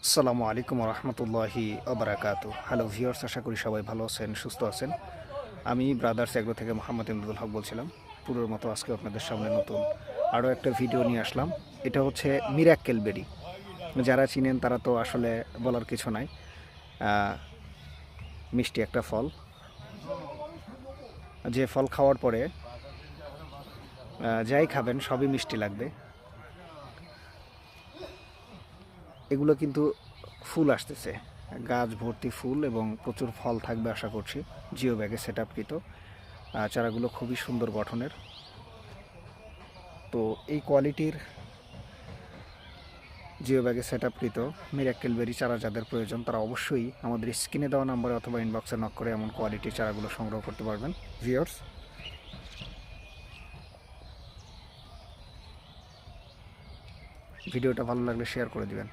আসসালামু আলাইকুম রহমতুল্লাহি ওবরাকাতু। হ্যালো ভিউয়ার্স, আশা করি সবাই ভালো আছেন, সুস্থ আছেন। আমি ব্রাদার্স এগ্রো থেকে মোহাম্মদ ইমরুল হক বলছিলাম। পুরোর মতো আজকে আপনাদের সামনে নতুন আরও একটা ভিডিও নিয়ে আসলাম। এটা হচ্ছে মিরাক্কেল বেরি। যারা চিনেন তারা তো আসলে বলার কিছু নাই। মিষ্টি একটা ফল, যে ফল খাওয়ার পরে যাই খাবেন সবই মিষ্টি লাগবে। এগুলো কিন্তু ফুল আসতেছে, গাছ ভর্তি ফুল এবং প্রচুর ফল থাকবে আশা করছি। জিও ব্যাগে সেট আপকৃত চারাগুলো খুবই সুন্দর গঠনের। তো এই কোয়ালিটির জিও ব্যাগে সেট আপকৃত মিরাক্কেল বেরি চারা যাদের প্রয়োজন তারা অবশ্যই আমাদের স্ক্রিনে দেওয়া নাম্বারে অথবা ইনবক্সে নক করে এমন কোয়ালিটির চারাগুলো সংগ্রহ করতে পারবেন। ভিউয়ার্স, ভিডিওটা ভালো লাগলে শেয়ার করে দিবেন।